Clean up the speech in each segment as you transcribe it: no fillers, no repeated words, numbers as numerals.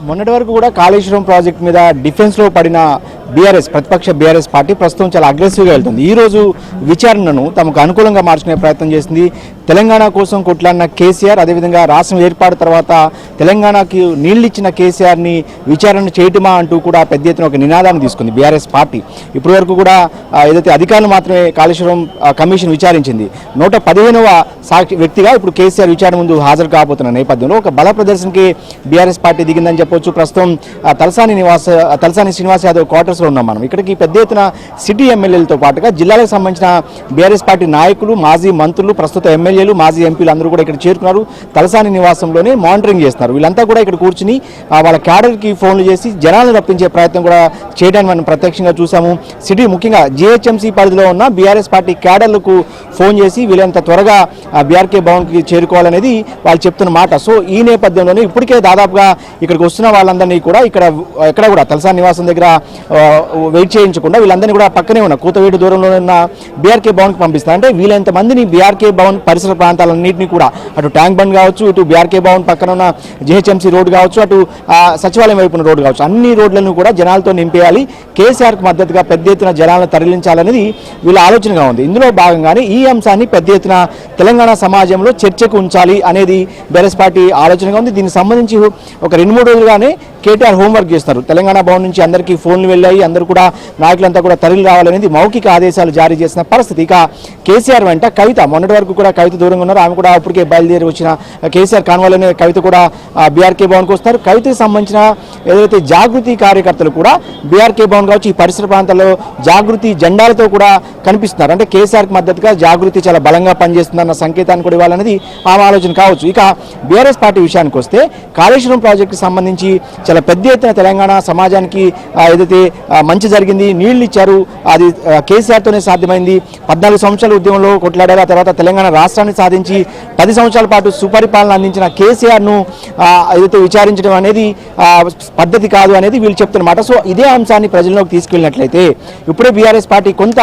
మొన్నటి వరకు కూడా కాళేశ్వరం ప్రాజెక్ట్ మీద డిఫెన్స్లో పడిన ప్రతిపక్ష బీఆర్ఎస్ పార్టీ ప్రస్తుతం చాలా అగ్రెసివ్గా వెళ్తుంది. ఈరోజు విచారణను తమకు అనుకూలంగా మార్చుకునే ప్రయత్నం చేసింది. తెలంగాణ కోసం కొట్లాడిన కేసీఆర్, అదేవిధంగా రాష్ట్రం ఏర్పాటు తర్వాత తెలంగాణకి నీళ్లిచ్చిన కేసీఆర్ని విచారణ చేయటమా అంటూ కూడా పెద్ద ఎత్తున ఒక నినాదాన్ని తీసుకుంది బీఆర్ఎస్ పార్టీ. ఇప్పటి వరకు కూడా ఏదైతే అధికారులు మాత్రమే కాళేశ్వరం కమిషన్ విచారించింది. 115వ సాక్షి వ్యక్తిగా ఇప్పుడు కేసీఆర్ విచారణ ముందు హాజరు కాబోతున్న నేపథ్యంలో ఒక బల ప్రదర్శనకి బీఆర్ఎస్ పార్టీ దిగిందని చెప్పొచ్చు. ప్రస్తుతం తలసాని శ్రీనివాస్ యాదవ్ క్వార్టర్స్లో ఉన్నాం మనం. ఇక్కడికి పెద్ద ఎత్తున సిటీ ఎమ్మెల్యేలతో పాటుగా జిల్లాలకు సంబంధించిన బీఆర్ఎస్ పార్టీ నాయకులు, మాజీ మంత్రులు, ప్రస్తుత ఎమ్మెల్యేలు, మాజీ ఎంపీలు అందరూ కూడా ఇక్కడ చేరుకున్నారు. తలసాని నివాసంలోనే మానిటరింగ్ చేస్తున్నారు. వీళ్ళంతా కూడా ఇక్కడ కూర్చుని వాళ్ళ క్యాడర్కి ఫోన్లు చేసి జనాలను రప్పించే ప్రయత్నం కూడా చేయడానికి మనం ప్రత్యక్షంగా చూసాము. సిటీ ముఖ్యంగా జీహెచ్ఎంసీ పరిధిలో ఉన్న బీఆర్ఎస్ పార్టీ క్యాడర్లకు ఫోన్ చేసి వీళ్ళంత త్వరగా బీఆర్కే భవన్కి చేరుకోవాలనేది వాళ్ళు చెప్తున్న మాట. సో ఈ నేపథ్యంలోనే ఇప్పటికే దాదాపుగా ఇక్కడికి వస్తున్న వాళ్ళందరినీ కూడా ఎక్కడ కూడా తలసాని నివాసం దగ్గర వెయిట్ చేయించకుండా వీళ్ళందరినీ కూడా పక్కనే ఉన్న కూతవేటు దూరంలో ఉన్న బీఆర్కే భవన్కి పంపిస్తారు. అంటే వీళ్ళంత మందిని బీఆర్కే భవన్ పరిసర ప్రాంతాలన్నింటినీ కూడా అటు ట్యాంక్ బండ్ కావచ్చు, ఇటు బీఆర్కే భవన్ పక్కన ఉన్న జీహెచ్ఎంసీ రోడ్డు కావచ్చు, అటు సచివాలయం వైపున రోడ్డు కావచ్చు, అన్ని రోడ్లను కూడా జనాలతో నింపేయాలి, కేసీఆర్కి మద్దతుగా పెద్ద ఎత్తున జనాలను తరలించాలనేది వీళ్ళ ఆలోచనగా ఉంది. ఇందులో భాగంగానే ఈ అంశాన్ని పెద్ద ఎత్తున తెలంగాణ సమాజంలో చర్చకు ఉంచాలి అనేది బీఆర్ఎస్ పార్టీ ఆలోచనగా ఉంది. దీనికి సంబంధించి ఒక 2-3 రోజులుగానే కేటీఆర్ హోంవర్క్ చేస్తారు. తెలంగాణ భవన్ నుంచి అందరికీ ఫోన్లు వెళ్ళాయి, అందరూ కూడా నాయకులంతా కూడా తరలి రావాలనేది మౌఖిక ఆదేశాలు జారీ చేసిన పరిస్థితి. ఇక కేసీఆర్ వెంట కవిత, మొన్నటి వరకు కూడా కవిత దూరంగా ఉన్నారు. ఆమె కూడా అప్పటికే బయలుదేరి వచ్చిన కేసీఆర్ కాన్వాలోనే కవిత కూడా బీఆర్కే భవన్కి వస్తారు. కవితకు సంబంధించిన ఏదైతే జాగృతి కార్యకర్తలు కూడా బీఆర్కే భవన్ కావచ్చు, ఈ పరిసర ప్రాంతాల్లో జాగృతి జెండాలతో కూడా కనిపిస్తున్నారు. అంటే కేసీఆర్కి మద్దతుగా జాగృతి చాలా బలంగా పనిచేస్తుందన్న సంకేతాన్ని కూడా ఇవ్వాలనేది ఆమె ఆలోచన కావచ్చు. ఇక బీఆర్ఎస్ పార్టీ విషయానికి వస్తే కాళేశ్వరం ప్రాజెక్టుకి సంబంధించి చాలా పెద్ద ఎత్తున తెలంగాణ సమాజానికి ఏదైతే మంచి జరిగింది, నీళ్లు ఇచ్చారు, అది కేసీఆర్తోనే సాధ్యమైంది. 14 సంవత్సరాల ఉద్యమంలో కొట్లాడారు. ఆ తర్వాత తెలంగాణ రాష్ట్రాన్ని సాధించి 10 సంవత్సరాల పాటు సుపరిపాలన అందించిన కేసీఆర్ను ఏదైతే విచారించడం అనేది పద్ధతి కాదు అనేది వీళ్ళు చెప్తున్నమాట. సో ఇదే అంశాన్ని ప్రజల్లోకి తీసుకెళ్ళినట్లయితే ఇప్పుడే బీఆర్ఎస్ పార్టీ కొంత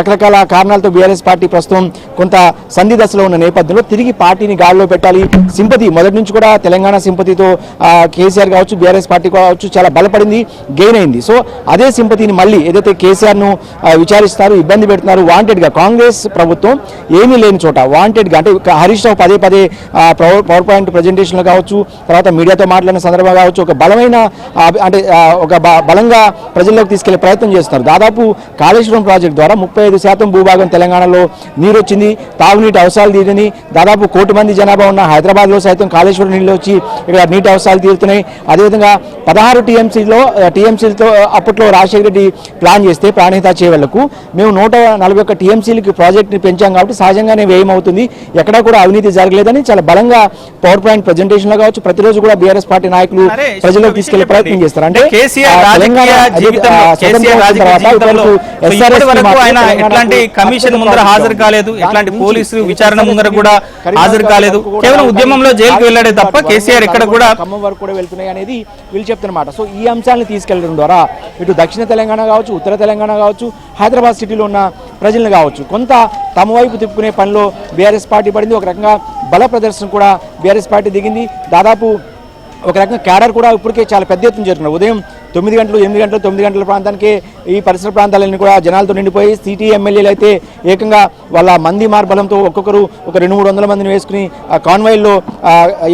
రకరకాల కారణాలతో బీఆర్ఎస్ పార్టీ ప్రస్తుతం కొంత సంధి దశలో ఉన్న నేపథ్యంలో తిరిగి పార్టీని గాడిలో పెట్టాలి. సింపతి మొదటి నుంచి కూడా తెలంగాణ సింపతితో కేసీఆర్ కావచ్చు, బీఆర్ఎస్ పార్టీ కావచ్చు చాలా బలపడింది, గెయిన్ అయింది. సో అదే సింపతిని మళ్ళీ ఏదైతే కేసీఆర్ను విచారిస్తారు, ఇబ్బంది పెడుతున్నారు, వాంటెడ్గా కాంగ్రెస్ ప్రభుత్వం ఏమీ లేని చోట వాంటెడ్గా, అంటే హరీష్ రావు పదే పవర్ పాయింట్ ప్రజెంటేషన్లో కావచ్చు, తర్వాత మీడియాతో మాట్లాడిన సందర్భంగా కావచ్చు, ఒక బలమైన ఒక బలంగా ప్రజల్లోకి తీసుకెళ్లే ప్రయత్నం చేస్తున్నారు. దాదాపు కాళేశ్వరం ప్రాజెక్టు ద్వారా 35% భూభాగం తెలంగాణలో నీరు వచ్చింది, తాగునీటి అవసరాలు తీరని, దాదాపు 1 కోటి మంది జనాభా ఉన్న హైదరాబాద్లో సైతం కాళేశ్వరం నీళ్ళు వచ్చి ఇక్కడ నీటి అవసరాలు తీరుతున్నాయి. అదేవిధంగా 16 టీఎంసీలతో అప్పట్లో రాజశేఖర రెడ్డి ప్లాన్ చేస్తే ప్రాణహిత చేవలకు మేము 141 టీఎంసీలకి ప్రాజెక్టుని పెంచాం కాబట్టి సహజంగానే వ్యయం అవుతుంది, ఎక్కడా కూడా అవినీతి జరగలేదని చాలా బలంగా పవర్ పాయింట్ ప్రెజెంటేషన్లో కావచ్చు ప్రతిరోజు కూడా బీఆర్ఎస్ పార్టీ నాయకులు ప్రజలకు తీసుకెళ్లే ప్రయత్నం చేస్తారు. అంటే హాజరు కాలేదు, ఎట్లాంటి పోలీసు విచారణ ముందర కూడా హాజరు కాలేదు, కేవలం ఉద్యమంలో జైలుకు వెళ్ళాడే తప్ప కేసీఆర్ ఇక్కడ కూడా ఖమ్మం వరకు కూడా వెళ్తున్నాయి అనేది వీళ్ళు చెప్తున్నమాట. సో ఈ అంశాలను తీసుకెళ్లడం ద్వారా ఇటు దక్షిణ తెలంగాణ కావచ్చు, ఉత్తర తెలంగాణ కావచ్చు, హైదరాబాద్ సిటీలో ఉన్న ప్రజలను కావచ్చు కొంత తమ వైపు తిప్పుకునే పనిలో బీఆర్ఎస్ పార్టీ పడింది. ఒక రకంగా బల ప్రదర్శన కూడా బీఆర్ఎస్ పార్టీ దిగింది. దాదాపు ఒక రకంగా క్యాడర్ కూడా ఇప్పటికే చాలా పెద్ద ఎత్తున జరుగుతున్నారు. ఉదయం 9 గంటలు, 8 గంటలు, 9 గంటల ప్రాంతానికి ఈ పరిసర ప్రాంతాలన్నీ కూడా జనాలతో నిండిపోయి సిటీ ఎమ్మెల్యేలు అయితే ఏకంగా వాళ్ళ మంది మార్బలంతో ఒక్కొక్కరు ఒక 200-300 మందిని వేసుకుని కాన్వాయిల్లో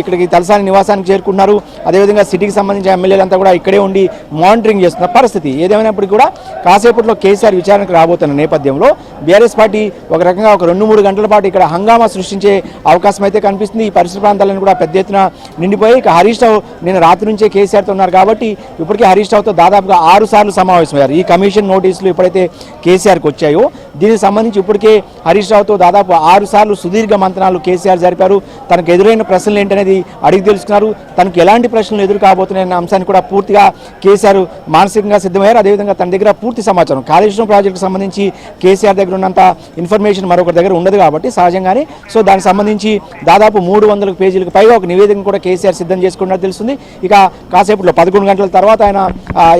ఇక్కడికి తలసాని నివాసానికి చేరుకున్నారు. అదేవిధంగా సిటీకి సంబంధించిన ఎమ్మెల్యేలంతా కూడా ఇక్కడే ఉండి మానిటరింగ్ చేస్తున్న పరిస్థితి. ఏదేమైనప్పటికీ కూడా కాసేపట్లో కేసీఆర్ విచారణకు రాబోతున్న నేపథ్యంలో బీఆర్ఎస్ పార్టీ ఒక రకంగా ఒక 2-3 గంటల పాటు ఇక్కడ హంగామా సృష్టించే అవకాశం అయితే కనిపిస్తుంది. ఈ పరిసర ప్రాంతాలను కూడా పెద్ద ఎత్తున నిండిపోయి ఇక హరీష్ రావు నిన్న రాత్రి నుంచే కేసీఆర్తో ఉన్నారు కాబట్టి ఇప్పటికే హరీష్ రావుతో దాదాపుగా 6 సార్లు సమావేశమయ్యారు. ఈ కమిషన్ నోటీసులు ఎప్పుడైతే కేసీఆర్కి వచ్చాయో దీనికి సంబంధించి ఇప్పటికే హరీష్ రావుతో దాదాపు 6 సార్లు సుదీర్ఘ మంత్రాలు కేసీఆర్ జరిపారు. తనకు ఎదురైన ప్రశ్నలు ఏంటనేది అడిగి తెలుసుకున్నారు. తనకు ఎలాంటి ప్రశ్నలు ఎదురు కాబోతున్నాయన్న అంశాన్ని కూడా పూర్తిగా కేసీఆర్ మానసికంగా సిద్ధమయ్యారు. అదేవిధంగా తన దగ్గర పూర్తి సమాచారం కాళేశ్వరం ప్రాజెక్టుకు సంబంధించి కేసీఆర్ దగ్గర ఉన్నంత ఇన్ఫర్మేషన్ మరొకరి దగ్గర ఉండదు కాబట్టి సహజంగానే సో దానికి సంబంధించి దాదాపు 300 పేజీలకు పైగా ఒక నివేదిక కూడా కేసీఆర్ సిద్ధం చేసుకున్నట్టు తెలుస్తుంది. ఇక కాసేపట్లో 11 గంటల తర్వాత ఆయన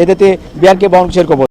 ఏదైతే బీఆర్కే భవన్కి చేరుకోబోతున్నారు.